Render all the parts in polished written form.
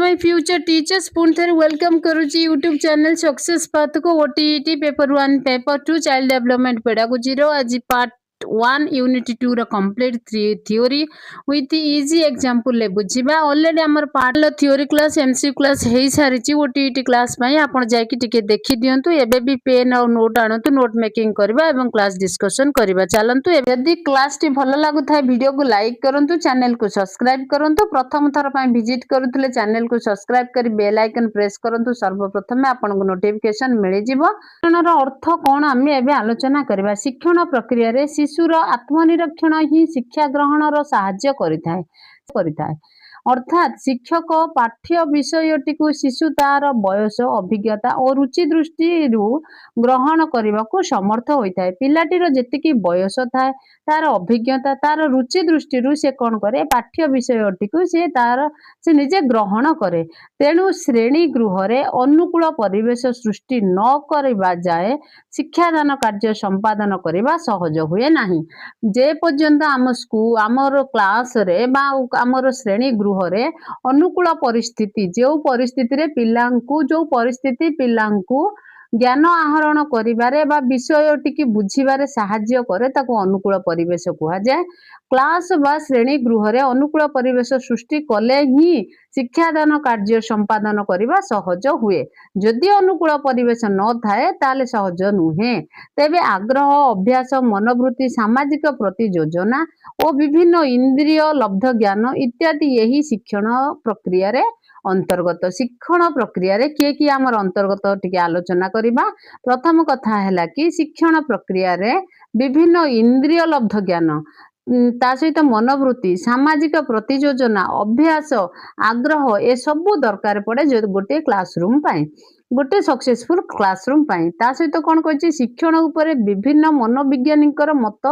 My future teachers पुणी थे welcome करुच्ची यूट्यूब चैनल सक्सेस पाथ को OTET paper 1 paper 2 child development pedagogy आज पार्ट 1 यूनिट 2 रो complete theory with easy example ले बुझिबा ऑलरेडी हमर part theory class MC class हेई सारिची ओटीईटी क्लास पई आपण जाय कि टिके देखि दियंतु एबे भी पेन और नोट आनतु नोट मेकिंग करबा एवं क्लास डिस्कशन करबा चलंतु यदि क्लास टी भलो लागु थाए वीडियो को लाइक करंतु चैनल को सब्सक्राइब करंतु प्रथम थर पई विजिट करूथले चैनल को सब्सक्राइब करी बेल आइकन प्रेस करंतु सर्वप्रथम आपन को नोटिफिकेशन मिलि जिवो शिक्षणर अर्थ कोन आमे एबे आलोचना करबा शिक्षण प्रक्रिया रे शिशुर आत्मनिरीक्षण ही शिक्षा ग्रहणर सहाय्य करिथाय अर्थात शिक्षक पाठ्य विषयटी को शिशु तार बयस अभिज्ञता और रुचि दृष्टि ग्रहण करने को समर्थ होता है पिलाटीर जेतिकी बयस थाए तार अभिज्ञता तार रुचि दृष्टि से कौन करे पाठ्य विषयटी को से निजे ग्रहण करे तेणु श्रेणी गृह रे अनुकूल परिवेश सृष्टि न करबा जाए शिक्षादान कार्य संपादन करबा सहज हुए नहीं जे पर्यंत आम स्कूल आमर क्लास रे बा आमर श्रेणी गृह रे अनुकूल परिस्थिति जो परिस्थिति रे पिलांकु जो परिस्थिति पिलांकु ज्ञान आहरण करिबारे बा विषय टिकी बुझिबारे सहाय्य करे ताको अनुकूल परिवेश कुहा जाए क्लास बा श्रेणी गृह रे अनुकूल परिवेश सृष्टि कले ही शिक्षादान कार्य संपादन करिबा सहज हुए जदि अनुकूल परिवेश न थाए ताले सहज नुहे तेबे आग्रह अभ्यास मनोवृत्ति सामाजिक प्रति योजना और विभिन्न इंद्रिय लब्ध ज्ञान इत्यादि यही शिक्षण प्रक्रिया रे अंतर्गत शिक्षण प्रक्रिया रे किए आमर अंतर्गत टिके आलोचना करिबा प्रथम कथा हैला कि शिक्षण प्रक्रिया रे विभिन्न इंद्रिय लब्ध ज्ञान ता सहित मनोवृत्ति सामाजिक प्रतियोजना अभ्यास आग्रह ए सबू दरकार पड़े जो गोटे क्लासरूम पाए गोटे सक्सेसफुल क्लासरूम पाए ता सहित कौन कही शिक्षण उपरे विभिन्न मनोविज्ञानीकर मत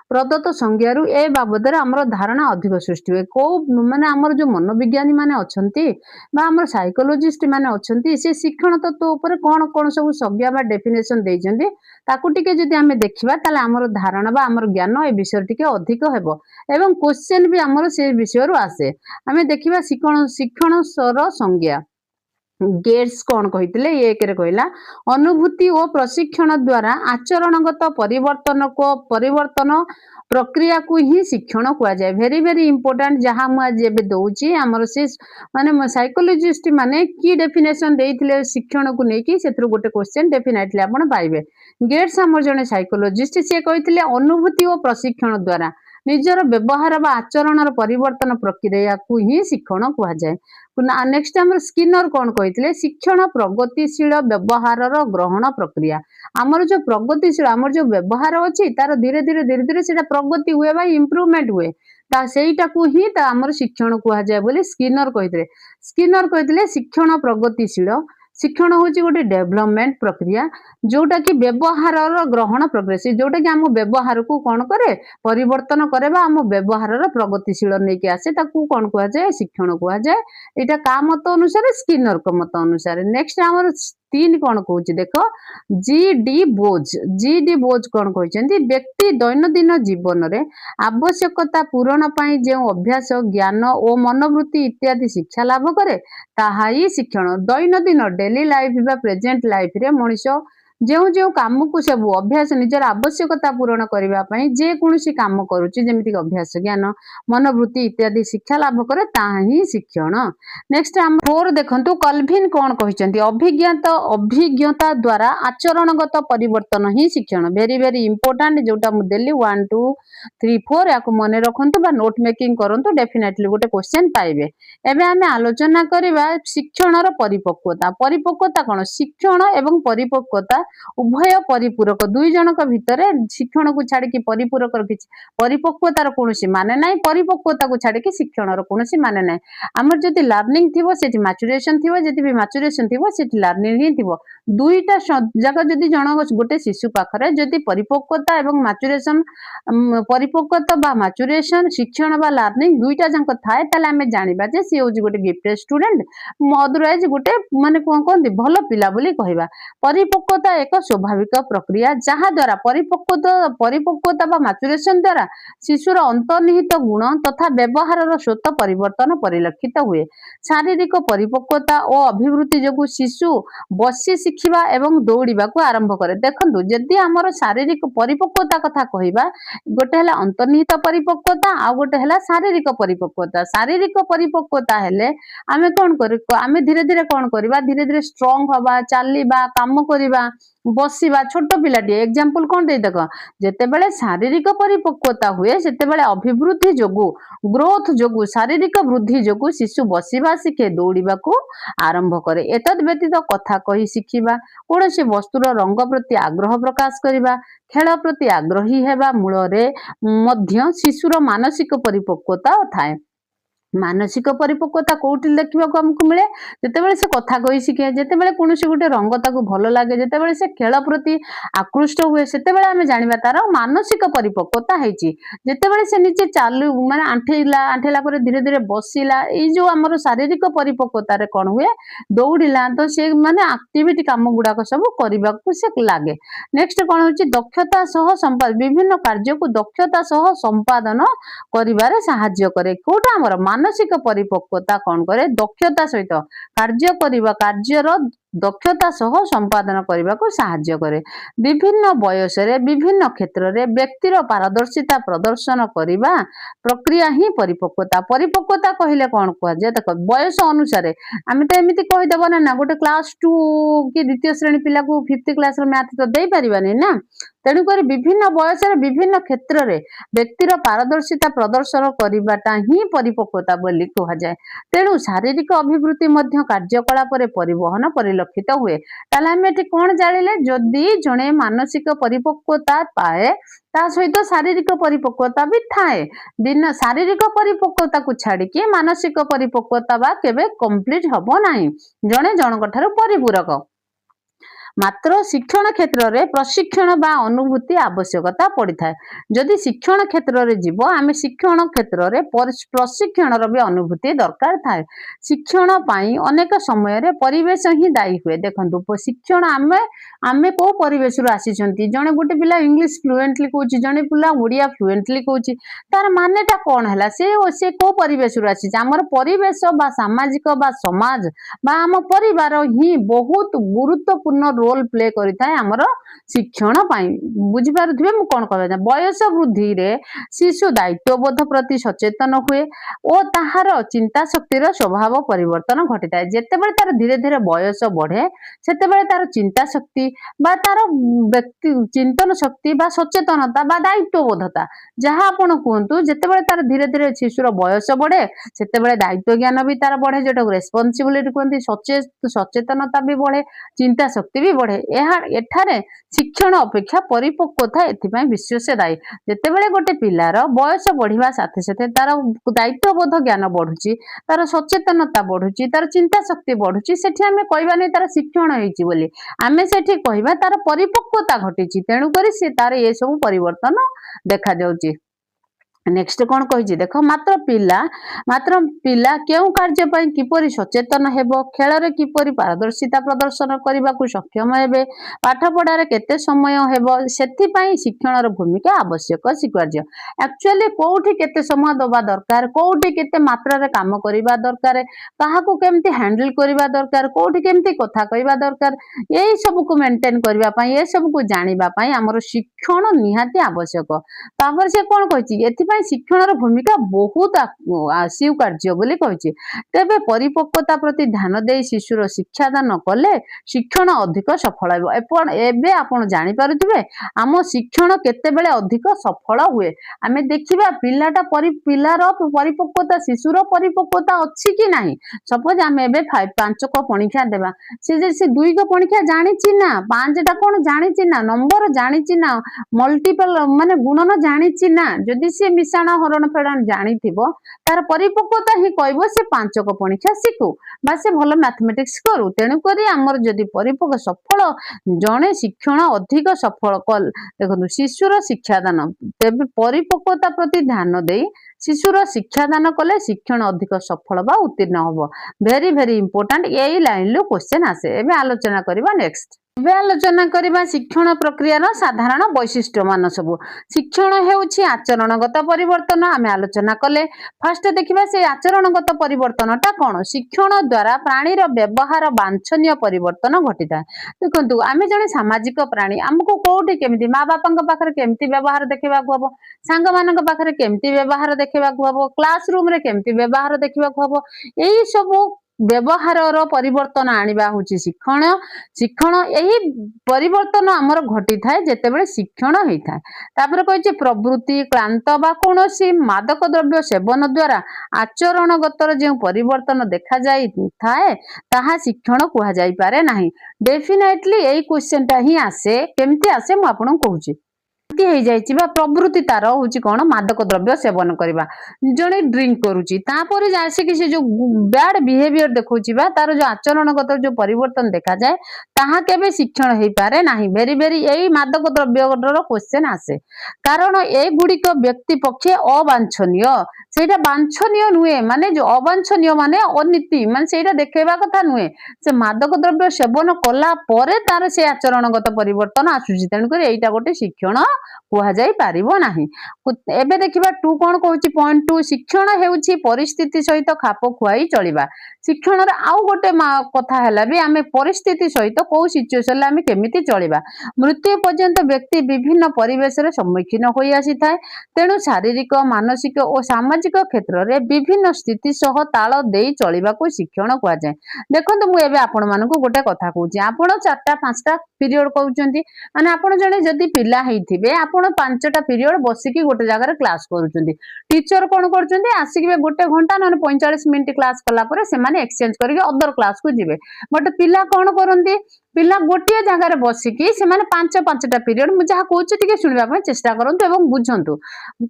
प्रदत्त संज्ञारू ए बाबद आमर धारणा अधिक सृष्टि हुए कौ माने आमर जो मनोविज्ञानी माने अछंती बा आमर साइकोलॉजिस्ट माने अछंती से शिक्षण तत्व उपरे कौन कौन सब संज्ञा बा डेफिनेशन देइछंती ताकू टिके जदि आमे देखिबा ताले आमर धारणा बा आमर ज्ञान ए विषय टिके अधिक हेबो एवं क्वेश्चन भी आमर से विषय रु आसे आमे देखिबा शिक्षण सर संज्ञा गेट्स कौन कही एक कहला अनुभूति और प्रशिक्षण द्वारा आचरणगत परिवर्तन प्रक्रिया को ही शिक्षण कुआ जाए वेरी वेरी इंपोर्टेंट जहाँ मुझे दौची आमर से माने साइकोलॉजिस्ट माने की डेफिनेशन देइथिले शिक्षण को लेकिन से गोटे क्वेश्चन डेफिनेटली आपण पाइबे गेट्स आमर जने साइकोलॉजिस्ट से कही अनुभूति और प्रशिक्षण द्वारा निजर व्यवहार बा आचरण परिवर्तन प्रक्रिया को ही शिक्षण कुआ जाए नेक्स्ट आमर स्किनर कौन कही शिक्षण प्रगतिशील व्यवहार ग्रहण प्रक्रिया आमर जो प्रगतिशील आमर जो व्यवहार अच्छी तार धीरे धीरे से प्रगति हुए बा इम्प्रूवमेंट हुए सेटा को ही आमर शिक्षण कुआ जाए बोली स्किनर कही शिक्षण प्रगतिशील शिक्षण हूँ गोटे डेवलपमेंट प्रक्रिया जोटा कि व्यवहार ग्रहण प्रक्रिया जोटा कि आम व्यवहार को कौन करे परिवर्तन करे बा आम व्यवहार प्रगतिशील नहीं आसे ताकू कौन कह जाए शिक्षण कह जाए यहाँ का मत अनुसार स्किनर को मत अनुसार नेक्स्ट आमर 3 कौन कहूँ देख जी डी बोज कौन कहते व्यक्ति दैनंदिन जीवन में आवश्यकता पूरण पाई जो अभ्यास ज्ञान और मनोवृत्ति इत्यादि शिक्षा लाभ करे ताहा ही शिक्षण दैनंदिन डेली लाइफ बा प्रेजेंट लाइफ रे मनीष जो जो काम को सब अभ्यास निजर आवश्यकता पूरण करने जे कौन काम करुच्ची जमीक अभ्यास ज्ञान मनोवृत्ति इत्यादि शिक्षा लाभ करे ताहा ही शिक्षण नेक्स्ट आम 4 देखंतु कल्विन कौन कहते अभिज्ञता द्वारा आचरणगत परिवर्तन ही शिक्षण वेरी वेरी इंपोर्टेंट जोटा मु देली 1 2 3 4 या मन रखंतु बा नोट मेकिंग करंतु डेफिनेटली गोटे क्वेश्चन पाइबे एबे आमे आलोचना करिबा शिक्षणर परिपक्वता कौन शिक्षण एवं परिपक्वता उभय परिपूरक दुई जनक भितर शिक्षण को छाड़ी परिपूरक परिपक्वतार कौन माने ना परिपक्वता को छाड़ी शिक्षणर कौन माने ना आमर जदि लर्निंग थी से मैच्योरेशन थी जदि भी मैच्योरेशन थी से लर्निंग ही थी दुईटा जगह जदि जन गोटे शिशु पाखरे जदि परिपक्वता एवं मैच्योरेशन परिपक्वता बा मैच्योरेशन शिक्षण बा लर्निंग दुईटा जाक थाए ताले आमे जानिबा जे सी होजी गोटे गिफ्टेड स्टूडेंट अदरवाइज गोटे माने कोन कहंती भलो पिला बोली कहबा परिपक्वता एक स्वाभाविक प्रक्रिया जहा द्वारा परिपक्वता बा मैच्योरेशन द्वारा शिशुर अंतर्निहित गुण तथा व्यवहार स्वत परिवर्तन परिलक्षित हुए। शारीरिक परिपक्वता और अभिवृद्धि जो शिशु बसी शिखिबा एवं दौड़िबा को आरंभ करे। देखंतु जदि हमर शारीरिक परिपक्वता कथा कहिबा गोटे हला अंतर्निहित परिपक्वता आ गोटे हला शारीरिक परिपक्वता। शारीरिक परिपक्वता हेले आमे कोन करी आमे धीरे धीरे कोन करिबा धीरे धीरे स्ट्रांग हवा चलिबा काम करिबा बसिबा। छोट पिलाटी एग्जांपल कोन दे देख जेतेबेले शारीरिक परिपक्वता हुए सेतेबेले अभिवृद्धि जोगु ग्रोथ जोगु शारीरिक वृद्धि जोगु शिशु बसिबा शिखे दौड़िबा को आरंभ करे। एतद व्यतीत कथा कही शिखिबा कोनोसी वस्तुर रंग प्रति आग्रह प्रकाश करिबा खेल प्रति आग्रही हेबा मूलरे मध्य शिशुर मानसिक परिपक्वता थाए। मानसिक परिपक्वता कोउठी देखिबाको हमकु मिले जेतेबेले से कथा कहि शिखे जेतेबेले कोनोसी गुटे रंग ताकू भलो लागे जेतेबेले से खेल प्रति आकृष्ट हुए सेतेबेले आमे जानिबा तार मानसिक परिपक्वता हेची। जेतेबेले से नीचे चालू माने आंठेला पर धीरे धीरे बसिला ए जो हमर शारीरिक परिपक्वता रे कोन हुए दौड़िला तो से माने एक्टिविटी काम गुडाको सब करिबाको से लागे। नेक्स्ट कोन होची दक्षता सह संपादन विभिन्न कार्य को दक्षता सह संपादन करिबारे सहाय्य करे। कोटा हमर मानसिक परिपक्वता कौन करे दक्षता सहित कार्य करिबा कार्यर दक्षता सह संपादन करने को साहाय्य करे। विभिन्न बयस रे विभिन्न क्षेत्र रे व्यक्तिर पारदर्शिता प्रदर्शन करिबा प्रक्रिया ही परिपक्वता। परिपक्वता कहले कौन कह जाय देख बयस अनुसार आमे तो एमिति कहि देबो ना गोटे क्लास 2 कि द्वितीय श्रेणी पिला को 5th क्लास रो मैथ तो देई परिबानी ना। तेणु कर विभिन्न बयस रे विभिन्न क्षेत्र रे व्यक्तिर पारदर्शिता प्रदर्शन करिबाटा ही परिपक्वता बोली कह जाय। तेणु शारीरिक अभिवृद्धि मध्य कार्यकलाप रे परिवहन परिलक्षित हुए। ताले हम एठी कोन जानिले जदि जणे मानसिक परिपक्वता पाए ता सहित शारीरिक परिपक्वता भी थाए। बिना शारीरिक परिपक्वता को छाड़ी के मानसिक परिपक्वता बा केबे कंप्लीट हबो नाही। जणे जनक ठारो परिपूरक मात्र शिक्षण क्षेत्र रे प्रशिक्षण बा अनुभूति आवश्यकता पड़ी थाए। जदि शिक्षण क्षेत्र रे जीव आमे शिक्षण क्षेत्र रे प्रशिक्षण रो भी अनुभूति दरकार थाए। शिक्षण पाई अनेक समय रे परिवेश ही दायी हुए। देखंतु शिक्षण आमे को परिवेश रु आसी छंती जणे गोटे पिला इंग्लिश फ्लुएंटली कहूची जणे पिला ओडिया फ्लुएंटली कहूची तार मानेटा कोन हला से को परिवेश रु आसी हमर परिवेश बा सामाजिक बा समाज बा हम परिवार ही बहुत गुरुत्वपूर्ण रोल प्ले करिथाय हमर शिक्षण पाई। बुझी पारुथिबे मु कोन कहबे बयस वृद्धि रे शिशु दायित्वबोध प्रति सचेतन हुए ओ ताहार चिंता शक्ति रो स्वभाव परिवर्तन घटिताय। जेतेबेले तार धीरे धीरे बयस बढ़े सेतेबेले तार चिंता शक्ति बा तार व्यक्ति चिंतन शक्ति बा सचेतनता बा दायित्वबोधता जहा आपण कहंतु जेतेबेले तार धीरे धीरे शिशुर बयस बढ़े सेतेबेले दायित्व ज्ञान भी तार बढ़े जेटा रेस्पोंसिबिलिटी कहंती सचेतनता भी बढ़े चिंता शक्ति भी बढ़े। एठारे शिक्षण अपेक्षा परिपक्वता एथिपाई विशेष दायी। जेतेबेले गोटे पिलार बयस बढ़िबा साथे साथे तार दायित्वबोध ज्ञान बढ़ुची तार सचेतनता बढ़ुची तार चिंता शक्ति बढ़ुची सेठी आमे कहबा नै तार शिक्षण हेची बोली आमे सेठी कहबा तार परिपक्वता घटिची। तेणु करी से तार ए सब परिवर्तन देखा जाउची। नेक्स्ट कौन कही देख मात्र पिला क्यों कार्य पाई किपरि सचेतन हेबो खेल रे किपरि पारदर्शिता प्रदर्शन करने को सक्षम हेबे पाठ पढ़ारे केते समय हेबो सेति पाई शिक्षण रो भूमिका आवश्यक स्वीकार्य। एक्चुअली कोठी केते समय दबा दरकार कोठी केते मात्रा रे काम करिबा दरकार काहा को केमती हैंडल करिबा दरकार कोठी केमती कथा कहिबा दरकार एई सब को मेंटेन करिबा पाई ए सब को जानिबा पाई हमर शिक्षण निहाती आवश्यक। तापर से कोन कहिछि एथि शिक्षण भूमिका बहुत स्वीकार्य बोली कहिछि। तेबे परिपक्वता प्रति ध्यान दे शिशुर शिक्षादान कले शिक्षण अधिक सफल हेबो। एबे आपण जानि पारुथिबे आम शिक्षण केतेबेले अधिक सफल हुए आमे देखिबा पिलाटा पिलार परिपक्वता शिशुर परिपक्वता अछि कि नाही। सपोज आमे एबे 5 को परीक्षा देबा से जे से 2 को परीक्षा जानिछि ना 5 टा कोन जानिछि ना नंबर जानिछि ना मल्टीपल माने गुणन जानिछि ना जदि से मिशाण हरण फेड़ाण जानी तार परिपक्वता ही कहबो से 5 को परीक्षा शिखु बा से भल मैथमेटिक्स करू। तेणु करी हमर जदि परिपक्व सफल जणे शिक्षण अधिक सफल कल देखो शिशुर शिक्षादान तेबे परिपक्वता प्रति ध्यान दे शिशुर शिक्षादान कले शिक्षण अधिक सफल बा उत्तीर्ण होबो। वेरी वेरी इंपोर्टेंट यही लाइन लो क्वेश्चन आसे। एबे आलोचना करबा नेक्स्ट। ଏବେ ଆଲୋଚନା କରିବା ଶିକ୍ଷଣ ପ୍ରକ୍ରିୟାର ସାଧାରଣ ବୈଶିଷ୍ଟ୍ୟ ମାନ ସବୁ। ଶିକ୍ଷଣ ହେଉଛି ଆଚରଣଗତ ପରିବର୍ତ୍ତନ ଆମେ ଆଲୋଚନା କଲେ। ଫାଷ୍ଟ ଦେଖିବା ସେ ଆଚରଣଗତ ପରିବର୍ତ୍ତନଟା କଣ? ଶିକ୍ଷଣ ଦ୍ୱାରା ପ୍ରାଣୀର ବ୍ୟବହାର ବାଞ୍ଛନୀୟ ପରିବର୍ତ୍ତନ ଘଟିଥାଏ। ଦେଖନ୍ତୁ ଆମେ ଜଣେ ସାମାଜିକ ପ୍ରାଣୀ, ଆମକୁ କୋଉଠି କେମିତି ମା ବାପାଙ୍କ ପାଖରେ କେମିତି ବ୍ୟବହାର ଦେଖେଇବାକୁ ହବ, ସାଙ୍ଗମାନଙ୍କ ପାଖରେ କେମିତି ବ୍ୟବହାର ଦେଖେଇବାକୁ ହବ, କ୍ଲାସ ରୁମରେ କେମିତି ବ୍ୟବହାର ଦେଖିବାକୁ ହବ, ଏଇ ସବୁ ବ୍ୟବହାରର ପରିବର୍ତ୍ତନ ଆଣିବା ହଉଛି ଶିକ୍ଷଣ। ଶିକ୍ଷଣ ଏହି ପରିବର୍ତ୍ତନ ଆମର ଘଟିଥାଏ ଯେତେବେଳେ ଶିକ୍ଷଣ ହେଇଥାଏ। ତାପରେ କହିଛି ପ୍ରବୃତ୍ତି କ୍ଳାନ୍ତ ବା କୌଣସି ମାଦକ ଦ୍ରବ୍ୟ ସେବନ ଦ୍ୱାରା ଆଚରଣଗତର ଯେଉଁ ପରିବର୍ତ୍ତନ ଦେଖାଯାଇଥାଏ ତାହା ଶିକ୍ଷଣ କୁହାଯାଇପାରେ ନାହିଁ। ଡେଫିନେଟଲି ଏଇ କ୍ୱେଶ୍ଚନଟା ହିଁ ଆସେ। କେମିତି ଆସେ ମୁଁ ଆପଣଙ୍କୁ କହୁଛି। ହେଇଯାଇଛି ବା ପ୍ରବୃତ୍ତି ତାର ହଉଛି କଣ? ମାଦକ ଦ୍ରବ୍ୟ ସେବନ କରିବା। ଜଣେ ଡ୍ରିଙ୍କ କରୁଛି ତାପରେ ଆସିକି ସେ ଯୋଉ ବ୍ୟାଡ ବିହେଭିୟର ଦେଖଉଛି ବା ତାର ଯୋଉ ଆଚରଣଗତ ଯୋଉ ପରିବର୍ତ୍ତନ ଦେଖାଯାଏ ତାହା କେବେ ଶିକ୍ଷଣ ହେଇପାରେ ନାହିଁ। ଭେରି ଭେରି ଏଇ ମାଦକ ଦ୍ରବ୍ୟର କ୍ୱେଶ୍ଚନ ଆସେ, କାରଣ ଏଗୁଡିକ ବ୍ୟକ୍ତି ପକ୍ଷେ ଅବାଞ୍ଛନୀୟ। ସେଇଟା ବାଞ୍ଛନୀୟ ନୁହେଁ, ମାନେ ଯୋଉ ଅବାଞ୍ଛନୀୟ ମାନେ ଅନୀତି, ମାନେ ସେଇଟା ଦେଖେଇବା କଥା ନୁହେଁ। ସେ ମାଦକ ଦ୍ରବ୍ୟ ସେବନ କଲା ପରେ ତାର ସେ ଆଚରଣଗତ ପରିବର୍ତ୍ତନ ଆସୁଛି। ତେଣୁକରି ଏଇଟା ଗୋଟେ ଶିକ୍ଷଣ କୁହାଯାଇ ପାରିବ ନାହିଁ। ଏବେ ଦେଖିବା ଟୁ କଣ କହୁଛି? ପଏଣ୍ଟ ଟୁ, ଶିକ୍ଷଣ ହେଉଛି ପରିସ୍ଥିତି ସହିତ ଖାପ ଖୁଆଇ ଚଳିବା। ଶିକ୍ଷଣର ଆଉ ଗୋଟେ କଥା ହେଲା ବି ଆମେ ପରିସ୍ଥିତି ସହିତ କୋଉ ସିଚୁଏସନରେ ଆମେ କେମିତି ଚଳିବା। ମୃତ୍ୟୁ ପର୍ଯ୍ୟନ୍ତ ବ୍ୟକ୍ତି ବିଭିନ୍ନ ପରିବେଶରେ ସମ୍ମୁଖୀନ ହୋଇ ଆସିଥାଏ। ତେଣୁ ଶାରୀରିକ ମାନସିକ ଓ ସାମାଜିକ କ୍ଷେତ୍ରରେ ବିଭିନ୍ନ ସ୍ଥିତି ସହ ତାଳ ଦେଇ ଚଳିବାକୁ ଶିକ୍ଷଣ କୁହାଯାଏ। ଦେଖନ୍ତୁ ମୁଁ ଏବେ ଆପଣ ମାନଙ୍କୁ ଗୋଟେ କଥା କହୁଛି, ଆପଣ 4ଟା 5ଟା ପିରିୟଡ କହୁଛନ୍ତି, ମାନେ ଆପଣ ଜଣେ ଯଦି ପିଲା ହେଇଥିବେ ଆପଣ 5ଟା ପିରିୟଡ ବସିକି ଗୋଟେ ଜାଗାରେ କ୍ଲାସ କରୁଛନ୍ତି। ଟିଚର କଣ କରୁଛନ୍ତି? ଆସିକି ଗୋଟେ ଘଣ୍ଟା ନହେଲେ 45 ମିନିଟ୍ କ୍ଲାସ କଲା ପରେ ସେମାନେ ଏକ୍ସଚେଞ୍ଜ କରିକି ଅଦର କ୍ଲାସକୁ ଯିବେ। ବଟ ପିଲା କଣ କରନ୍ତି? ପିଲା ଗୋଟିଏ ଜାଗାରେ ବସିକି ସେମାନେ 5ଟା ପିରିୟଡ, ମୁଁ ଯାହା କହୁଛି ଟିକେ ଶୁଣିବା ପାଇଁ ଚେଷ୍ଟା କରନ୍ତୁ ଏବଂ ବୁଝନ୍ତୁ।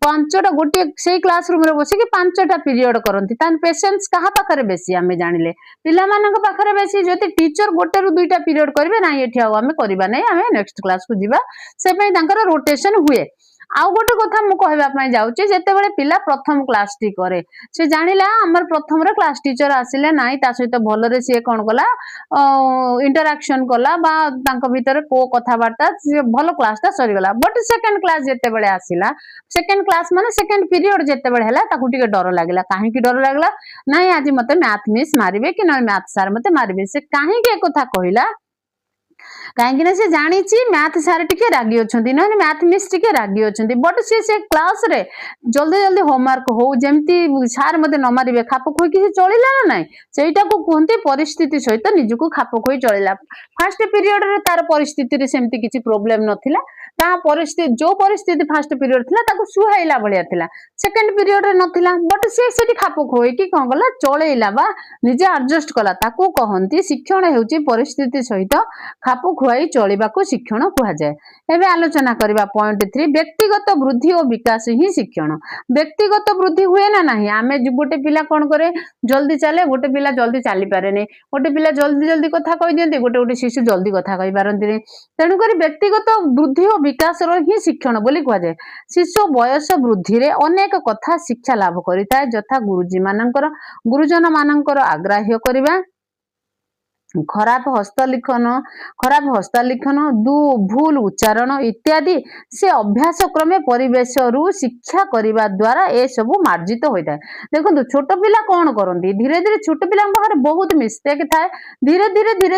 5ଟା ଗୋଟିଏ ସେଇ କ୍ଲାସ ରୁମରେ ବସିକି 5ଟା ପିରିୟଡ କରନ୍ତି। ତାହେଲେ ପେସେନ୍ସ କାହା ପାଖରେ ବେଶୀ ଆମେ ଜାଣିଲେ? ପିଲାମାନଙ୍କ ପାଖରେ ବେଶୀ। ଯଦି ଟିଚର 1ରୁ 2ଟା ପିରିୟଡ କରିବେ, ନାଇଁ ଏଠି ଆଉ ଆମେ କରିବା ନାହିଁ, ଆମେ ନେକ୍ସଟ କ୍ଲାସକୁ ଯିବା, ସେ ପାଇଁ ତାଙ୍କର ରୋଟେସନ ହୁଏ। ଆଉ ଗୋଟେ କଥା ମୁଁ କହିବା ପାଇଁ ଯାଉଛି, ଯେତେବେଳେ ପିଲା ପ୍ରଥମ କ୍ଲାସଟି କରେ, ସେ ଜାଣିଲା ଆମର ପ୍ରଥମରେ କ୍ଲାସ ଟିଚର ଆସିଲେ, ନାଇଁ ତା ସହିତ ଭଲରେ ସିଏ କଣ କଲା, ଇଣ୍ଟରାକ୍ସନ କଲା ବା ତାଙ୍କ ଭିତରେ କୋ କଥାବାର୍ତ୍ତା, ଭଲ କ୍ଲାସଟା ସରିଗଲା। ବଟ ସେକେଣ୍ଡ କ୍ଲାସ ଯେତେବେଳେ ଆସିଲା, ସେକେଣ୍ଡ କ୍ଲାସ ମାନେ ସେକେଣ୍ଡ ପିରିୟଡ ଯେତେବେଳେ ହେଲା, ତାକୁ ଟିକେ ଡର ଲାଗିଲା। କାହିଁକି ଡର ଲାଗିଲା? ନାଇଁ ଆଜି ମତେ ମ୍ୟାଥ ମିସ୍ ମାରିବେ କି ନହେଲେ ମ୍ୟାଥ ସାର୍ ମତେ ମାରିବେ। ସେ କାହିଁକି ଏକଥା କହିଲା? କାହିଁକି ନା ସେ ଜାଣିଛି ମ୍ୟାଥ ସାର୍ ଟିକେ ରାଗି ଅଛନ୍ତି, ନହେଲେ ମ୍ୟାଥ ମିସ୍ ଟିକେ ରାଗି ଅଛନ୍ତି। ବଟ ସେ କ୍ଲାସରେ ଜଲ୍ଦି ଜଲ୍ଦି ହୋମୱାର୍କ ହଉ, ଯେମିତି ସାର୍ ମତେ ନ ମାରିବେ ଖାପ ଖୁଆଇକି ସେ ଚଳିଲା ନା ନାଇଁ, ସେଇଟାକୁ କୁହନ୍ତି ପରିସ୍ଥିତି ସହିତ ନିଜକୁ ଖାପ ଖୁଆଇ ଚଳିଲା। ଫାଷ୍ଟ ପିରିୟଡରେ ତାର ପରିସ୍ଥିତିରେ ସେମିତି କିଛି ପ୍ରୋବ୍ଲେମ ନଥିଲା। ତା ପରିସ୍ଥିତି ଯୋଉ ପରିସ୍ଥିତି ଫାଷ୍ଟ ପିରିୟଡ ଥିଲା ତାକୁ ସୁହାଇଲା ଭଳିଆ ଥିଲା, ସେକେଣ୍ଡ ପିରିୟଡରେ ନଥିଲା। ବଟ ସେ ସେଠି ଖାପ ଖୁଆଇକି କଣ କଲା? ଚଳେଇଲା ବା ନିଜେ ଆଡଜଷ୍ଟ କଲା। ତାକୁ କହନ୍ତି ଶିକ୍ଷଣ ହେଉଛି ପରିସ୍ଥିତି ସହିତ ଖାପ ଖୁଆଇ ଚଳିବାକୁ ଶିକ୍ଷଣ କୁହାଯାଏ। ଏବେ ଆଲୋଚନା କରିବା ପଏଣ୍ଟ 3, ବ୍ୟକ୍ତିଗତ ବୃଦ୍ଧି ଓ ବିକାଶ ହିଁ ଶିକ୍ଷଣ। ବ୍ୟକ୍ତିଗତ ବୃଦ୍ଧି ହୁଏ ନା ନାହିଁ? ଆମେ ଗୋଟେ ପିଲା କଣ କରେ? ଜଲ୍ଦି ଚାଲେ, ଗୋଟେ ପିଲା ଜଲ୍ଦି ଚାଲି ପାରେନି, ଗୋଟେ ପିଲା ଜଲ୍ଦି ଜଲ୍ଦି କଥା କହିଦିଅନ୍ତି, ଗୋଟେ ଗୋଟେ ଶିଶୁ ଜଲ୍ଦି କଥା କହିପାରନ୍ତିନି। ତେଣୁକରି ବ୍ୟକ୍ତିଗତ ବୃଦ୍ଧି ଓ ବିକାଶର ହିଁ ଶିକ୍ଷଣ ବୋଲି କୁହାଯାଏ। ଶିଶୁ ବୟସ ବୃଦ୍ଧିରେ ଅନେକ କଥା ଶିକ୍ଷା ଲାଭ କରିଥାଏ, ଯଥା ଗୁରୁଜନ ମାନଙ୍କର ଆଗ୍ରାହ୍ୟ କରିବା, ଖରାପ ହସ୍ତଲିଖନ, ଭୁଲ ଉଚ୍ଚାରଣ ଇତ୍ୟାଦି। ସେ ଅଭ୍ୟାସ କ୍ରମେ ପରିବେଶରୁ ଶିକ୍ଷା କରିବା ଦ୍ୱାରା ଏସବୁ ମାର୍ଜିତ ହୋଇଥାଏ। ଦେଖନ୍ତୁ ଛୋଟ ପିଲା କଣ କରନ୍ତି? ଧୀରେ ଧୀରେ ଛୋଟ ପିଲାଙ୍କ ପାଖରେ ବହୁତ ମିଷ୍ଟେକ୍ ଥାଏ। ଧୀରେ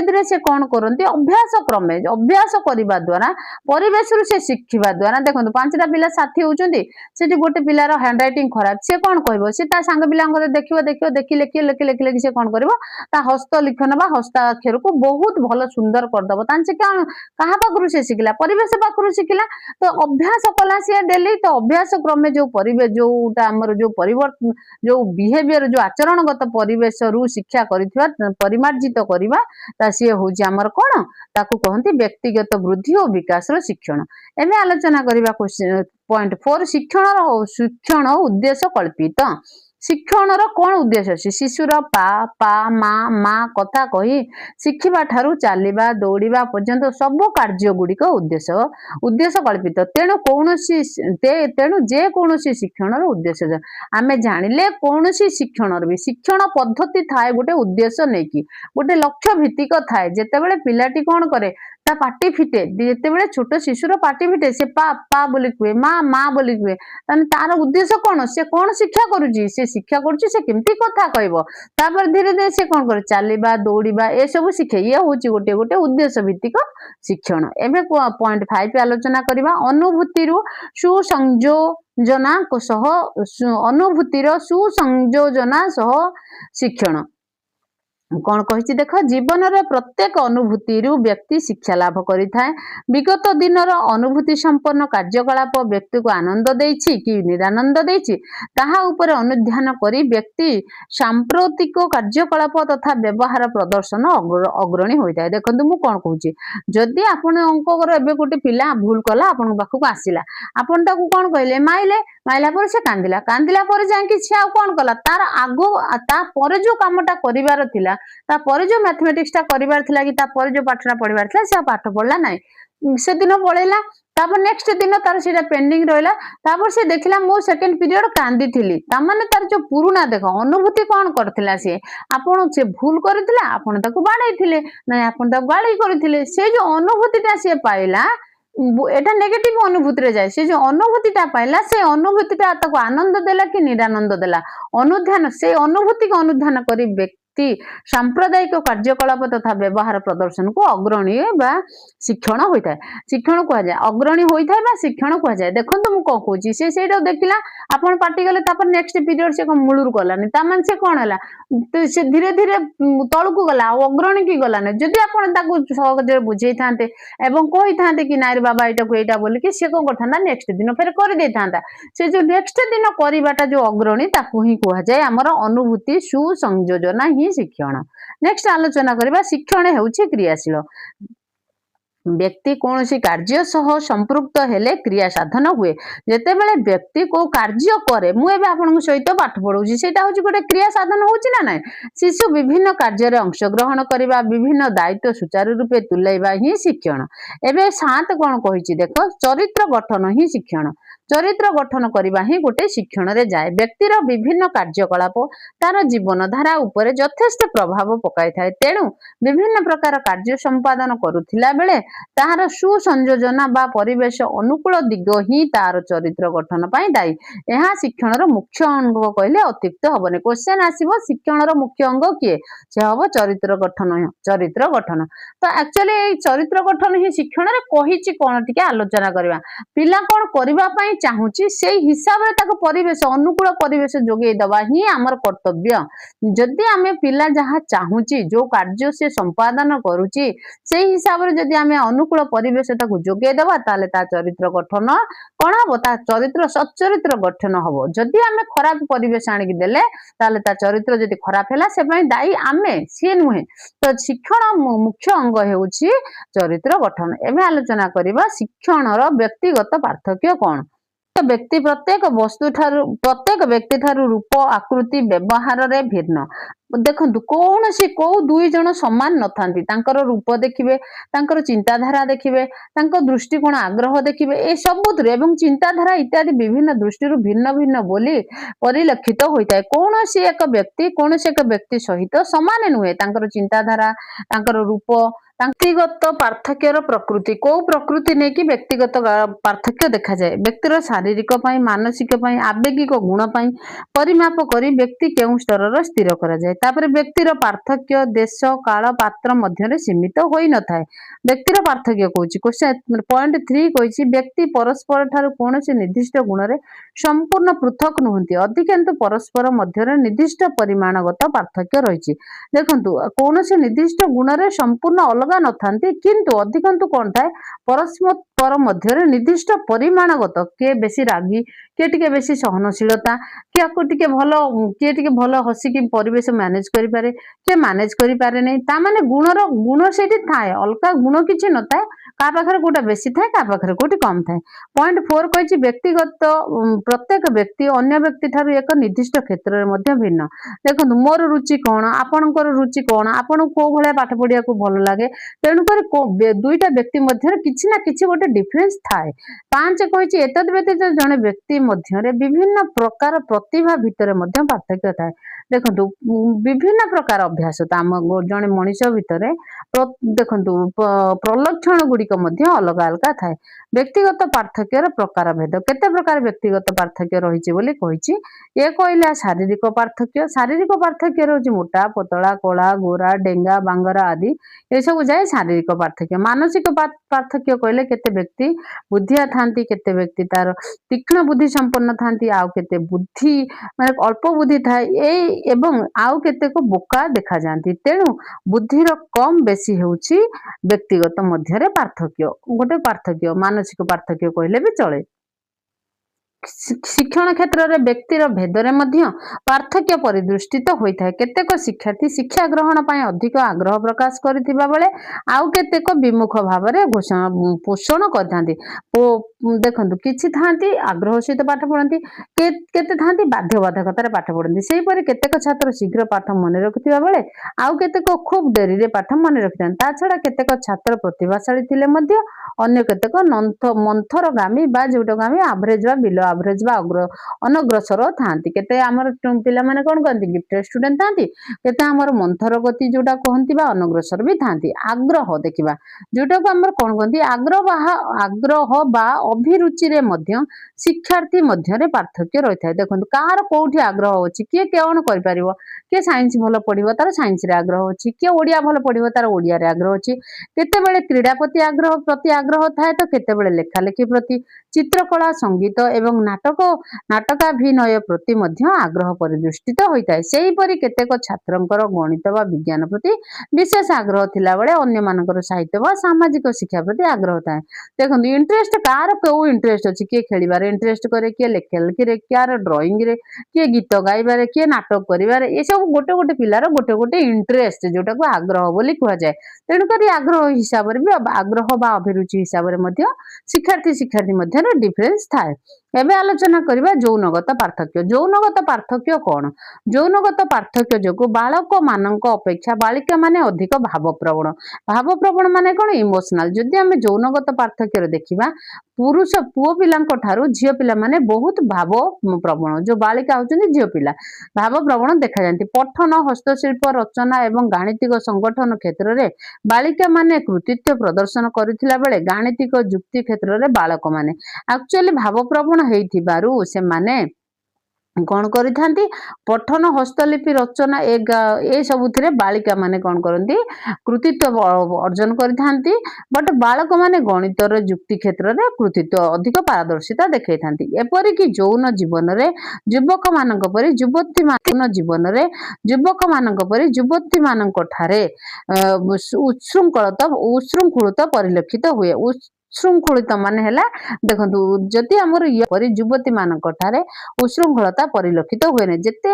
ଧୀରେ ସେ କଣ କରନ୍ତି? ଅଭ୍ୟାସ କ୍ରମେ ଅଭ୍ୟାସ କରିବା ଦ୍ୱାରା, ପରିବେଶରୁ ସେ ଶିଖିବା ଦ୍ୱାରା। ଦେଖନ୍ତୁ 5ଟା ପିଲା ସାଥୀ ହଉଛନ୍ତି, ସେଠି ଗୋଟେ ପିଲାର ହ୍ୟାଣ୍ଡ ରାଇଟିଂ ଖରାପ, ସେ କଣ କହିବ? ସେ ତା ସାଙ୍ଗ ପିଲାଙ୍କର ଦେଖିବ, ଦେଖି ଲେଖି ସେ କଣ କରିବ? ତା ହସ୍ତ ଲିଖନ ବା ହସ୍ତାକ୍ଷରକୁ ବହୁତ ଭଲ ସୁନ୍ଦର କରିଦବ। ତାହେଲେ ସେ କଣ କାହା ପାଖରୁ ସେ ଶିଖିଲା? ପରିବେଶ ପାଖରୁ ଶିଖିଲା। ତ ଅଭ୍ୟାସ କଲା ସିଏ ଡେଲି। ତ ଅଭ୍ୟାସ କ୍ରମେ ଯୋଉ ପରିବେଶ, ଯୋଉଟା ଆମର ଯୋଉ ପରିବର୍ତ୍ତନ, ଯୋଉ ବିହେଭିୟର, ଯୋଉ ଆଚରଣଗତ ପରିବେଶରୁ ଶିକ୍ଷା କରିଥିବା ପରିମାର୍ଜିତ କରିବା, ତା ସିଏ ହଉଛି ଆମର କଣ? ତାକୁ କହନ୍ତି ବ୍ୟକ୍ତିଗତ ବୃଦ୍ଧି ଓ ବିକାଶର ଶିକ୍ଷଣ। ଏବେ ଆଲୋଚନା କରିବା ପଏଣ୍ଟ 4, ଶିକ୍ଷଣ ଉଦ୍ଦେଶ୍ୟ କଳ୍ପିତ। ଶିକ୍ଷଣର କଣ ଉଦ୍ଦେଶ୍ୟ ଅଛି? ଶିଶୁର ପା ମା କଥା କହି ଶିଖିବା ଠାରୁ ଚାଲିବା ଦୌଡ଼ିବା ପର୍ଯ୍ୟନ୍ତ ସବୁ କାର୍ଯ୍ୟ ଗୁଡିକ ଉଦ୍ଦେଶ୍ୟ କଳ୍ପିତ। ତେଣୁ ଯେ କୌଣସି ଶିକ୍ଷଣର ଉଦ୍ଦେଶ୍ୟ, ଆମେ ଜାଣିଲେ କୌଣସି ଶିକ୍ଷଣର ବି ଶିକ୍ଷଣ ପଦ୍ଧତି ଥାଏ ଗୋଟେ ଉଦ୍ଦେଶ୍ୟ ନେଇକି, ଗୋଟେ ଲକ୍ଷ୍ୟ ଭିତ୍ତିକ ଥାଏ। ଯେତେବେଳେ ପିଲାଟି କଣ କରେ? ता पाटी फिटे जेतेबेले छोट शिशुर पाटी फिटे से पा पा बोली कुए मा मा बोली कुए ताने तार उद्देश्य कोन से कोन शिक्षा करूची से शिक्षा करूची से केमती कथा कहबो तापर धीरे धीरे से कोन करे चालीबा दौड़ीबा ए सब शिखे ये होची गोटे गोटे उद्देश्य भित्तिक शिक्षण एबे पॉइंट 5 पे आलोचना करबा अनुभूति रु सुसंयोजना को सह अनुभूतिर सुसंयोजना सह शिक्षण कौन कही देख जीवन प्रत्येक अनुभूति व्यक्ति शिक्षा लाभ करिथाए विगत दिन अनुभूति संपन्न कार्यकलाप व्यक्ति को आनंद देछि कि निरानंद देछि ताहा ऊपर अनुध्यान करी व्यक्ति सांप्रतिक कार्यकलाप तथा व्यवहार प्रदर्शन अग्रणी होता है। देखो मु कौन कहूँ जदि आपणकर एबे गोटे पिला भूल कला आपण पाखक आसिला आपण ताकू कौन कहले माइले माइला पर से कांदिला कांदिला पर जांकी से आ कौन कला तार आगो ता पर जो कामटा करिवार थिला तापर जो मैथमेटिक्स टा करिवार थिला कि तापर जो पाठटा पढिवार थिला से पाठ पढला नै से दिन पळेला तापर नेक्स्ट दिन तार सेटा पेंडिंग रहला तापर से देखिला मो सेकंड पीरियड कांदी थिली ता माने तार जो पुरुना देखो अनुभूति कोन करथिला से आपण से भूल करथिला आपण ताको बाडै थिले नै आपण ताको गाली करथिले से जो अनुभूतिटा से पाइला एटा नेगेटिव अनुभूति रे जाय से जो अनुभूतिटा पाइला से अनुभूतिटा ताको आनंद देला कि निरानंद देला अनुध्यान से अनुभूति को अनुध्यान करी सांप्रदायिक कार्यकलाप तथा व्यवहार प्रदर्शन को अग्रणी बा शिक्षण होता है शिक्षण कह जाए अग्रणी होता है बा शिक्षण कह जाए देखो मु कौन कहूँ से सेटा देखिला आपण पार्टी गले तापर नेक्स्ट पीरियड से मूलर गलानी ता मान से कौन है से धीरे धीरे तलू गला अग्रणी की गलानी जदि आपण ताकू सहज बुझे थांते एवं कही थांते कि नारी बाबा एटा को एटा बोली कि से कौन करथांता नेक्स्ट दिन फिर कर दे थांता से जो नेक्स्ट दिन करबाटा जो अग्रणी ताकू ही कह जाए हमर अनुभूति सुसंयोजना ही शिक्षण। नेक्स्ट आलोचना करबा शिक्षण हेउछि क्रियाशील व्यक्ति कौन सी कार्य सह संपृक्त हेले क्रिया साधन हुए जेते बेले व्यक्ति को कार्य करे मु एबे आपन सहित पाठ पढौछि सेटा होछि गोटे क्रिया साधन होछि ना नै शिशु विभिन्न कार्य रे अंश ग्रहण करिबा विभिन्न दायित्व सुचारू रूपे तुलैबा ही शिक्षण। एबे 7 कोन कहिछि देखो चरित्र गठन ही शिक्षण चरित्र गठन करबा ही गोटे शिक्षण रे जाए व्यक्तिर विभिन्न कार्यकलाप तार जीवन धारा उपरे यथेष्ट प्रभाव पकाई थाए तेणु विभिन्न प्रकार कार्य संपादन करुथिला बेले तार सुसंयोजना बा परिवेश अनुकूल दिग ही तार चरित्र गठन पाई दायी यह शिक्षण मुख्य अंग कहले अत्युक्त हबने क्वेश्चन आसीबो शिक्षण मुख्य अंग किए से हबो चरित्र गठन तो एक्चुअली चरित्र गठन ही शिक्षण रे कहिछि कोन टिके आलोचना करबा पिला कोन करबा पाई चाहूची से हिसाब रे ताको परिवेश अनुकूल परिवेश जोगे दबा ही हमर कर्तव्य जदि आमे पिला जहा चाहूची जो कार्य से संपादन करूची से हिसाब रे जदि आमे अनुकूल परिवेश ताको जोगे दबा ताले ता चरित्र गठन कोन हबो ता चरित्र सच्चरित्र गठन हबो जदि आमे खराब परिवेश आनि देले ताले ता चरित्र जदि खराब हैला से पई दाई आमे से नुहे तो शिक्षण मुख्य अंग हेउची चरित्र गठन। एबे आलोचना करिबा शिक्षणर व्यक्तिगत पार्थक्य कोन व्यक्ति प्रत्येक व्यक्ति ठारू रूप आकृति व्यवहार रे भिन्न देखंतु कौन सी को दुई जन समान नथांती तांकर रूप देखिबे तांकर चिंताधारा देखिबे तांकर दृष्टिकोण आग्रह देखिबे ए सबुत एवं चिंताधारा इत्यादि विभिन्न दृष्टि भिन्न भिन्न बोली परिलक्षित होइताय कौन सी एक व्यक्ति सहित समान नुहे तांकर चिंताधारा तांकर रूप व्यक्तिगत पार्थक्यर प्रकृति को प्रकृति नहीं कि व्यक्तिगत पार्थक्य देखा जाए व्यक्तिर शारीरिक मानसिक आवेगिक गुण परिमाप करी व्यक्ति केउ स्तर स्थिर करा जाए तापर व्यक्तिर पार्थक्य देश काल पात्र मध्य सीमित होई न थाए व्यक्तिर पार्थक्य कहूछि क्वेश्चन पॉइंट 3 कहछि व्यक्ति परस्पर ठारू कोनोसी निर्दिष्ट गुण रे संपूर्ण पृथक नुहंती अधिकांश परस्पर मध्य निर्दिष्ट परिमाणगत पार्थक्य रहिछि देखंतु कोनोसी निर्दिष्ट गुण रे संपूर्ण अलग नथांती किंतु अधिकांश कोन थाए परस्पर मध्य निर्दिष्ट परिमाणगत के बेसी रागी के टिके बेसी सहनशीलता कि आपको टिके भलो हसी कि परिवेश मैनेज करि पारे के मैनेज करि पारे नै ता माने गुण सेठी थाए अलका गुण किछि न थाए का पाखरे कोटा बेसी थाए का पाखरे कोटी कम थाए। पॉइंट 4 कहछि व्यक्तिगत प्रत्येक व्यक्ति अन्य व्यक्ति थारु एक निर्दिष्ट क्षेत्र रे मध्ये भिन्न देखंतु मोर रुचि कोन आपनकर रुचि कोन आपन को भले पाठ पढिया को भल लागे तेणु कर दुईटा व्यक्ति मध्य किछि ना किछि गोटे डिफरेंस थाए। 5 कहछि एतद व्यतीत जने व्यक्ति मध्य विभिन्न प्रकार प्रतिभा भितर मध्य पार्थक्य थाए देखंतु विभिन्न प्रकार अभ्यास जने मनुष्य भितर ଦେଖନ୍ତୁ ପ୍ରଲକ୍ଷଣ ଗୁଡିକ ମଧ୍ୟ ଅଲଗା ଅଲଗା ଥାଏ। ବ୍ୟକ୍ତିଗତ ପାର୍ଥକ୍ୟର ପ୍ରକାର ଭେଦ କେତେ ପ୍ରକାର ବ୍ୟକ୍ତିଗତ ପାର୍ଥକ୍ୟ ରହିଛି ବୋଲି କହିଛି। ଏ କହିଲା ଶାରୀରିକ ପାର୍ଥକ୍ୟ। ଶାରୀରିକ ପାର୍ଥକ୍ୟ ରହୁଛି ମୋଟା ପତଳା କଳା ଗୋରା ଡେଙ୍ଗା ବାଙ୍ଗରା ଆଦି ଏସବୁ ଯାଏ ଶାରୀରିକ ପାର୍ଥକ୍ୟ। ମାନସିକ ପାର୍ଥକ୍ୟ କହିଲେ କେତେ ବ୍ୟକ୍ତି ବୁଦ୍ଧିଆ ଥାନ୍ତି, କେତେ ବ୍ୟକ୍ତି ତାର ତୀକ୍ଷ୍ଣ ବୁଦ୍ଧି ସମ୍ପନ୍ନ ଥାନ୍ତି, ଆଉ କେତେ ବୁଦ୍ଧି ମାନେ ଅଳ୍ପ ବୁଦ୍ଧି ଥାଏ ଏବଂ ଆଉ କେତେକ ବୋକା ଦେଖାଯାଆନ୍ତି। ତେଣୁ ବୁଦ୍ଧିର କମ ବେଶୀ ହେଉଛି ବ୍ୟକ୍ତିଗତ ମଧ୍ୟରେ ପାର୍ଥକ୍ୟ। ଗୋଟେ ପାର୍ଥକ୍ୟ ମାନସିକ ପାର୍ଥକ୍ୟ କହିଲେ ବି ଚଳେ। ଶିକ୍ଷଣ କ୍ଷେତ୍ରରେ ବ୍ୟକ୍ତିର ଭେଦରେ ମଧ୍ୟ ପାର୍ଥକ୍ୟ ପରିଦୃଷ୍ଟିତ ହୋଇଥାଏ। କେତେକ ଶିକ୍ଷାର୍ଥୀ ଶିକ୍ଷା ଗ୍ରହଣ ପାଇଁ ଅଧିକ ଆଗ୍ରହ ପ୍ରକାଶ କରିଥିବା ବେଳେ ଆଉ କେତେକ ବିମୁଖ ଭାବରେ ପୋଷଣ କରିଥାନ୍ତି। ଦେଖନ୍ତୁ କିଛି ଥାନ୍ତି ଆଗ୍ରହ ସହିତ ପାଠ ପଢନ୍ତି, କେତେ ଥାନ୍ତି ବାଧ୍ୟବାଧକତାରେ ପାଠ ପଢନ୍ତି। ସେହିପରି କେତେକ ଛାତ୍ର ଶୀଘ୍ର ପାଠ ମନେ ରଖୁଥିବା ବେଳେ ଆଉ କେତେକ ଖୁବ ଡେରିରେ ପାଠ ମନେ ରଖିଥାନ୍ତି। ତା ଛଡା କେତେକ ଛାତ୍ର ପ୍ରତିଭାଶାଳୀ ଥିଲେ ମଧ୍ୟ ଅନ୍ୟ କେତେକ ମନ୍ଥରଗାମୀ ବା ଯୋଉଟାକୁ ଆମେ ଆଭରେଜ ବା ବିଲୋ ଆଭରେଜ ବା ଅନଗ୍ରସର ଥାନ୍ତି। କେତେ ଆମର ପିଲାମାନେ କଣ କରନ୍ତି ଗିଫ୍ଟେଡ ଷ୍ଟୁଡେଣ୍ଟ ଥାନ୍ତି, କେତେ ଆମର ମନ୍ଥର ଗତି ଯୋଉଟା କହନ୍ତି ବା ଅନଗ୍ରସର ବି ଥାନ୍ତି। ଆଗ୍ରହ ଦେଖିବା ଯୋଉଟାକୁ ଆମର କଣ କହନ୍ତି ଆଗ୍ରହ ବା ଅଭିରୁଚିରେ ମଧ୍ୟ ଶିକ୍ଷାର୍ଥୀ ମଧ୍ୟରେ ପାର୍ଥକ୍ୟ ରହିଥାଏ। ଦେଖନ୍ତୁ କାହାର କୋଉଠି ଆଗ୍ରହ ଅଛି, କିଏ କଣ କରିପାରିବ, କିଏ ସାଇନ୍ସ ଭଲ ପଢିବ ତାର ସାଇନ୍ସରେ ଆଗ୍ରହ ଅଛି, କିଏ ଓଡିଆ ଭଲ ପଢିବ ତାର ଓଡିଆରେ ଆଗ୍ରହ ଅଛି, କେତେବେଳେ କ୍ରୀଡା ପ୍ରତି ଆଗ୍ରହ ଥାଏ ତ କେତେବେଳେ ଲେଖାଲେଖି ପ୍ରତି, ଚିତ୍ରକଳା ସଙ୍ଗୀତ ଏବଂ ନାଟକାଭିନୟ ପ୍ରତି ମଧ୍ୟ ଆଗ୍ରହ ପରିଦୃଷ୍ଟିତ ହୋଇଥାଏ। ସେହିପରି କେତେକ ଛାତ୍ରଙ୍କର ଗଣିତ ବା ବିଜ୍ଞାନ ପ୍ରତି ବିଶେଷ ଆଗ୍ରହ ଥିଲାବେଳେ ଅନ୍ୟମାନଙ୍କର ସାହିତ୍ୟ ବା ସାମାଜିକ ଶିକ୍ଷା ପ୍ରତି ଆଗ୍ରହ ଥାଏ। ଦେଖନ୍ତୁ ଇଣ୍ଟରେଷ୍ଟ କାହାର କୋଉ ଇଣ୍ଟରେଷ୍ଟ ଅଛି, କିଏ ଖେଳିବାରେ ଇଣ୍ଟରେଷ୍ଟ କରେ, କିଏ ଲେଖାଲେଖିରେ, କିଏ ଡ୍ରଇଂରେ, କିଏ ଗୀତ ଗାଇବାରେ, କିଏ ନାଟକ କରିବାରେ, ଏସବୁ ଗୋଟେ ଗୋଟେ ପିଲାର ଗୋଟେ ଗୋଟେ ଇଣ୍ଟରେଷ୍ଟ ଯୋଉଟାକୁ ଆଗ୍ରହ ବୋଲି କୁହାଯାଏ। ତେଣୁକରି ଆଗ୍ରହ ହିସାବରେ ବି ଆଗ୍ରହ ବା ଅଭିରୁଚି ହିସାବରେ ମଧ୍ୟ ଶିକ୍ଷାର୍ଥୀ ମଧ୍ୟରେ ଡିଫରେନ୍ସ ଥାଏ। ଏବେ ଆଲୋଚନା କରିବା ଯୌନଗତ ପାର୍ଥକ୍ୟ। ଯୌନଗତ ପାର୍ଥକ୍ୟ କଣ? ଯୌନଗତ ପାର୍ଥକ୍ୟ ଯୋଗୁଁ ବାଳକ ମାନଙ୍କ ଅପେକ୍ଷା ବାଳିକା ମାନେ ଅଧିକ ଭାବପ୍ରବଣ ମାନେ କଣ ଇମୋସନାଲ। ଯଦି ଆମେ ଯୌନଗତ ପାର୍ଥକ୍ୟରେ ଦେଖିବା ପୁଅ ପିଲାଙ୍କ ଠାରୁ ଝିଅ ପିଲାମାନେ ବହୁତ ଭାବପ୍ରବଣ, ଯୋଉ ବାଳିକା ହଉଛନ୍ତି ଝିଅ ପିଲା ଭାବପ୍ରବଣ ଦେଖାଯାନ୍ତି। ପଠନ, ହସ୍ତଶିଳ୍ପ, ରଚନା ଏବଂ ଗାଣିତିକ ସଂଗଠନ କ୍ଷେତ୍ରରେ ବାଳିକା ମାନେ କୃତିତ୍ୱ ପ୍ରଦର୍ଶନ କରିଥିଲା ବେଳେ ଗାଣିତିକ ଯୁକ୍ତି କ୍ଷେତ୍ରରେ ବାଳକ ମାନେ ଆକ୍ଚୁଆଲି ଭାବପ୍ରବଣ ହେଇଥିବାରୁ ସେମାନେ କଣ କରିଥାନ୍ତି, ପଠନ, ହସ୍ତଲିପି, ରଚନା ଏ ସବୁଥିରେ ବାଳିକା ମାନେ କଣ କରନ୍ତି କୃତିତ୍ୱ ଅର୍ଜନ କରିଥାନ୍ତି। ବଟ ବାଳକ ମାନେ ଗଣିତର ଯୁକ୍ତି କ୍ଷେତ୍ରରେ କୃତିତ୍ୱ ଅଧିକ ପାରଦର୍ଶିତା ଦେଖେଇଥାନ୍ତି। ଏପରିକି ଯୌନ ଜୀବନରେ ଯୁବକ ମାନଙ୍କ ପରି ଯୁବତୀ ମାନଙ୍କ ଠାରେ ଉଚ୍ଛୃଙ୍ଖଳତା ପରିଲକ୍ଷିତ ହୁଏ। ଉଚ୍ଛୃଙ୍ଖଳିତ ମାନେ ହେଲା ଦେଖନ୍ତୁ ଯଦି ଆମର ଯୁବତୀ ମାନଙ୍କ ଠାରେ ଉଶୃଙ୍ଖଳତା ପରିଲକ୍ଷିତ ହୁଏନି। ଯେତେ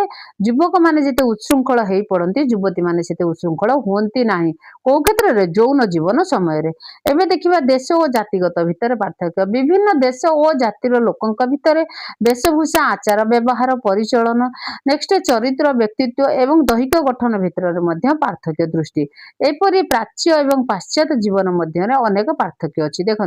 ଯୁବକ ମାନେ ଯେତେ ଉଚ୍ଛୃଙ୍ଖଳ ହେଇ ପଡନ୍ତି, ଯୁବତୀ ମାନେ ସେତେ ଉଚ୍ଛୃଙ୍ଖଳ ହୁଅନ୍ତି ନାହିଁ। କୋଉ କ୍ଷେତ୍ରରେ? ଯୌନ ଜୀବନ ସମୟରେ। ଏବେ ଦେଖିବା ଦେଶ ଓ ଜାତିଗତ ଭିତରେ ପାର୍ଥକ୍ୟ। ବିଭିନ୍ନ ଦେଶ ଓ ଜାତିର ଲୋକଙ୍କ ଭିତରେ ବେଶଭୂଷା, ଆଚାର ବ୍ୟବହାର, ପରିଚଳନ, ନେକ୍ସଟ ଚରିତ୍ର, ବ୍ୟକ୍ତିତ୍ୱ ଏବଂ ଦୈହିକ ଗଠନ ଭିତରେ ମଧ୍ୟ ପାର୍ଥକ୍ୟ ଦୃଷ୍ଟି। ଏପରି ପ୍ରାଚ୍ୟ ଏବଂ ପାଶ୍ଚାତ୍ୟ ଜୀବନ ମଧ୍ୟରେ ଅନେକ ପାର୍ଥକ୍ୟ ଅଛି। ଦେଖନ୍ତୁ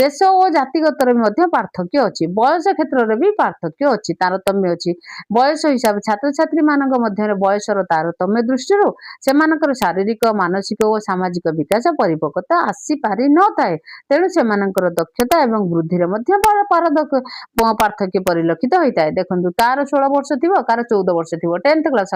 ଦେଶ ଓ ଜାତିଗତରେ ମଧ୍ୟ ପାର୍ଥକ୍ୟ ଅଛି। ବୟସ କ୍ଷେତ୍ରରେ ବି ପାର୍ଥକ୍ୟ ଅଛି, ତାରତମ୍ୟ ଅଛି। ବୟସ ହିସାବରେ ଛାତ୍ରଛାତ୍ରୀ ମାନଙ୍କ ମଧ୍ୟରେ ବୟସର ତାରତମ୍ୟ ଦୃଷ୍ଟିରୁ ସେମାନଙ୍କର ଶାରୀରିକ, ମାନସିକ ଓ ସାମାଜିକ ବିକାଶ ପରିପକ୍ୱତା ଆସିପାରି ନଥାଏ। ତେଣୁ ସେମାନଙ୍କର ଦକ୍ଷତା ଏବଂ ବୃଦ୍ଧିରେ ମଧ୍ୟ ପାର୍ଥକ୍ୟ ପରିଲକ୍ଷିତ ହୋଇଥାଏ। ଦେଖନ୍ତୁ କାହାର 16 ବର୍ଷ ଥିବ, କାହାର 14 ବର୍ଷ ଥିବ। 10th କ୍ଲାସ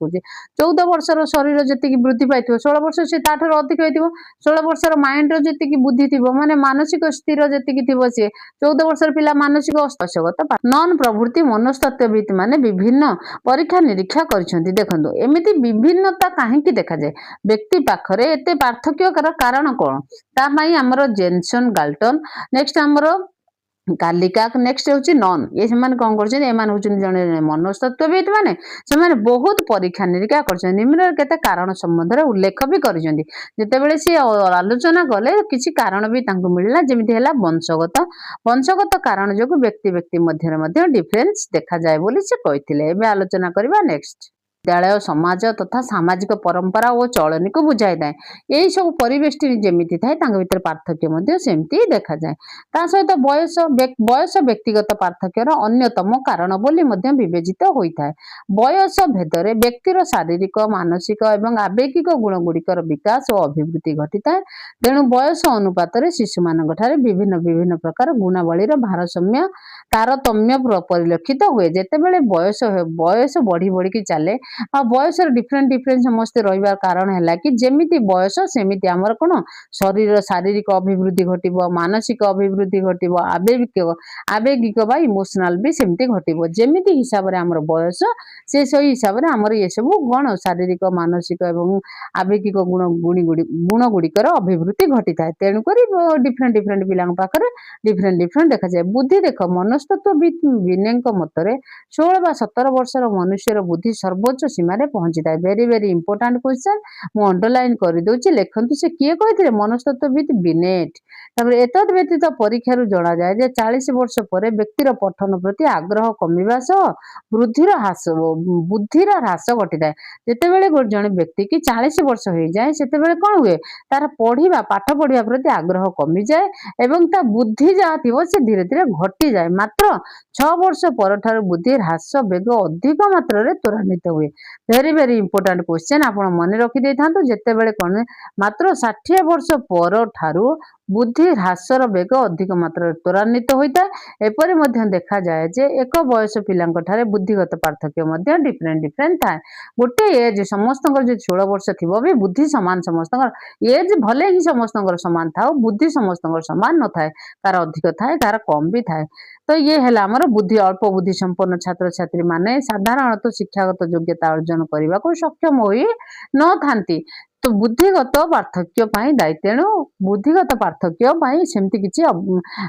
କହୁଛି 14 ବର୍ଷର ଶରୀର ଯେତିକି ବୃଦ୍ଧି ପାଇଥିବ 16 ବର୍ଷ ସେ ତାଠାରୁ ଅଧିକ ହେଇଥିବ। 16 ବର୍ଷର ମାଇଣ୍ଡର ଯେତିକି ବୁଦ୍ଧି ଥିବ ମାନେ ମାନସିକ ସ୍ଥିର ଯେତିକି ଥିବ ସିଏ 14 ବର୍ଷର ପିଲା ମାନସିକ ନନ୍ ପ୍ରଭୃତି ମନସ୍ତତ୍ତ୍ୱବିତ୍ ମାନେ ବିଭିନ୍ନ ପରୀକ୍ଷା ନିରୀକ୍ଷା କରିଛନ୍ତି। ଦେଖନ୍ତୁ ଏମିତି ବିଭିନ୍ନତା କାହିଁକି ଦେଖାଯାଏ ବ୍ୟକ୍ତି ପାଖରେ, ଏତେ ପାର୍ଥକ୍ୟର କାରଣ କଣ? ତା ପାଇଁ ଆମର ଜେନସନ ଗାଲ୍ଟନ, ନେକ୍ସଟ ଆମର କାଲିକା, ନେକ୍ସଟ ହଉଛି ନନ୍। ସେମାନେ କଣ କରୁଛନ୍ତି, ଏମାନେ ହଉଛନ୍ତି ଜଣେ ମନସ୍ତତ୍ତ୍ୱବିତ୍ ମାନେ ସେମାନେ ବହୁତ ପରୀକ୍ଷା ନିରୀକ୍ଷା କରିଛନ୍ତି। ନିମ୍ନରେ କେତେ କାରଣ ସମ୍ବନ୍ଧରେ ଉଲ୍ଲେଖ ବି କରିଛନ୍ତି। ଯେତେବେଳେ ସିଏ ଆଲୋଚନା କଲେ କିଛି କାରଣ ବି ତାଙ୍କୁ ମିଳିଲା, ଯେମିତି ହେଲା ବଂଶଗତ କାରଣ ଯୋଗୁଁ ବ୍ୟକ୍ତି ମଧ୍ୟରେ ମଧ୍ୟ ଡିଫରେନ୍ସ ଦେଖାଯାଏ ବୋଲି ସେ କହିଥିଲେ। ଏବେ ଆଲୋଚନା କରିବା ନେକ୍ସଟ। विद्यालय समाज तथा सामाजिक परंपरा और चलनी को बुझाई थाए। यही सब परिवेष्टि जेमिति थाए तांग भितर पार्थक्य मध्य सेमती देखा जाए। ता सहित बयस व्यक्तिगत पार्थक्यर अन्यतम कारण बोली मध्य विवेचित होइथाए। बयस भेदरे व्यक्तिर शारीरिक मानसिक एवं आवेगिक गुण गुड़िकर विकास और अभिवृद्धि घटी थाए। तेणु बयस अनुपात शिशु मान विभिन्न विभिन्न प्रकार गुणावलीर भारसाम्य तारतम्य परिलक्षित हुए। जितेबाला बयस बयस बढ़ी बढ़ी चले बयस डिफरेंट डिफरेंट समस्ते रही कारण है कि जेमिति बयस सेमिति आमर कौन शरीर शारीरिक अभिवृद्धि घटव मानसिक अभिवृद्धि घटव आवेगिक बा इमोशनाल भी सेमती घटव जेमिति हिसाब से आमर बयस से सही हिसाब से आमर ये सब कौन शारीरिक मानसिक एवं आवेगिक गुण गुड़िकर अभिवृद्धि घटी थाए। तेणुक डिफरेंट डिफरेंट पिला पाखे डिफरेंट डिफरेंट देखा जाए। बुद्धि देख मनस्तत्वविद विनयଙ୍କ मତରେ 16 ବା 17 ବର୍ଷର ମନୁଷ୍ୟର ବୁଦ୍ଧି ସର୍ବୋଚ୍ଚ ସୀମାରେ ପହଞ୍ଚିଥାଏ। ଭେରି ଭେରି ଇମ୍ପୋର୍ଟାଣ୍ଟ କ୍ୱେଶ୍ଚନ ମୁଁ ଅଣ୍ଡରଲାଇନ୍ କରିଦଉଛି ଲେଖନ୍ତୁ ସେ କିଏ କହିଥିଲେ ମନସ୍ତତ୍ତ୍ୱବିତ ବିନେଟ୍। ତାପରେ ଏତଦ୍ ବ୍ୟତୀତ ପରୀକ୍ଷାରୁ ଜଣାଯାଏ ଯେ 40 ବର୍ଷ ପରେ ବ୍ୟକ୍ତିର ପଠନ ପ୍ରତି ଆଗ୍ରହ କମିବା ସହ ବୁଦ୍ଧିର ହ୍ରାସ ଘଟିଥାଏ। ଯେତେବେଳେ ଜଣେ ବ୍ୟକ୍ତି କି 40 ବର୍ଷ ହେଇଯାଏ ସେତେବେଳେ କଣ ହୁଏ ତାର ପଢିବା ପାଠ ପଢିବା ପ୍ରତି ଆଗ୍ରହ କମିଯାଏ ଏବଂ ତା ବୁଦ୍ଧି ଯାହା ଥିବ ସେ ଧୀରେ ଧୀରେ ଘଟିଯାଏ। ମାତ୍ର 6 ବର୍ଷ ପରଠାରୁ ବୁଦ୍ଧି ହ୍ରାସ ବେଗ ଅଧିକ ମାତ୍ରାରେ ତ୍ୱରାନ୍ୱିତ ହୁଏ। ଭେରି ଭେରି ଇମ୍ପୋର୍ଟାଣ୍ଟ क्वेश्चन ଆପଣ ମନେ ରଖି ଦେଇଥାନ୍ତୁ। ଯେତେବେଳେ କଣ ମାତ୍ର 60 ବର୍ଷ ପରଠାରୁ ବୁଦ୍ଧି ହ୍ରାସର ବେଗ ଅଧିକ ମାତ୍ରାରେ ତ୍ୱରାନ୍ୱିତ ହୋଇଥାଏ। ଏପରି ମଧ୍ୟ ଦେଖାଯାଏ ଯେ ଏକ ବୟସ ପିଲାଙ୍କ ଠାରେ ବୁଦ୍ଧିଗତ ପାର୍ଥକ୍ୟ ମଧ୍ୟ ଡିଫରେଣ୍ଟ ଡିଫରେଣ୍ଟ ଥାଏ। ଗୋଟେ ଏଜ୍ ସମସ୍ତଙ୍କର ଯଦି 16 ବର୍ଷ ଥିବ ବି ବୁଦ୍ଧି ସମାନ ସମସ୍ତଙ୍କର ଏଜ୍ ଭଲେ ହିଁ ସମସ୍ତଙ୍କର ସମାନ ଥାଉ ବୁଦ୍ଧି ସମସ୍ତଙ୍କର ସମାନ ନଥାଏ। କାର ଅଧିକ ଥାଏ କାର କମ ବି ଥାଏ। तो ये है आमर बुद्धि अल्प बुद्धि संपन्न छात्र छात्री माने साधारणतः शिक्षागत योग्यता अर्जन करने को सक्षम हो न थांती। तो बुद्धिगत पार्थक्य दायी तेणु बुद्धिगत पार्थक्य सेमती किसी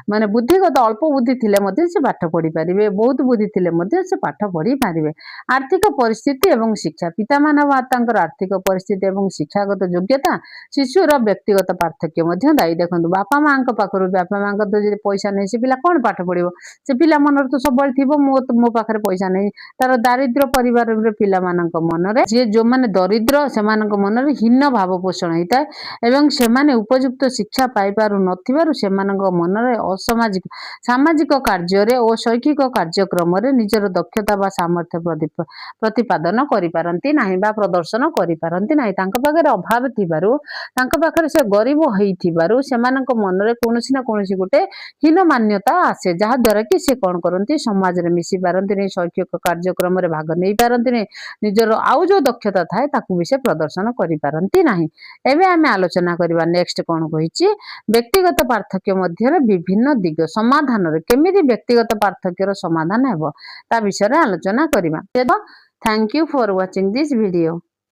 माने बुद्धिगत अल्प बुद्धि थिले मध्य से पाठ पढ़ी पारे बहुत बुद्धि थिले मध्य से पाठ पढ़ी पारे। आर्थिक परिस्थिति एवं शिक्षा पिता माता आर्थिक परिस्थिति एवं शिक्षागत योग्यता शिशुर व्यक्तिगत पार्थक्य मध्य दायी। देखो बापा माँ पाखर बापा माँ तो जो पैसा नहीं से पिला कौन पाठ पढ़ो से पिला मन तो सब मो पाखे पैसा नहीं तार दारिद्र परिवार पिला मन जी जो मैंने दरिद्र से मन हीन भाव पोषण होता है एवं सेमाने उपयुक्त शिक्षा पाई पारु नथिबारु सेमानक मनरे असामाजिक सामाजिक कार्य और शैक्षिक कार्यक्रम रे निजर दक्षता बा सामर्थ्य प्रतिपादन करि पारंती नाही बा प्रदर्शन करि पारंती नाही। तांका पाखरे अभाव थिबारु तांका पाखरे से गरीब होइथिबारु सेमानक मनरे कोनोसी ना कोनोसी गोटे हीन मान्यता आसे जहा द्वारा कि से कोन करंती समाज रे मिसी पारंती नै शैक्षिक कार्यक्रम रे भाग नै पारंती नै निजर आउ जो दक्षता थाए ताकू भी से प्रदर्शन करि पारंती नहीं। एबे आमे आलोचना करिबा नेक्स्ट कोन कहिछि व्यक्तिगत पार्थक्य मध्य विभिन्न दिग समाधान रे केमिति व्यक्तिगत पार्थक्यर समाधान हेबो ता विषय रे आलोचना करिबा। Thank you for watching this video.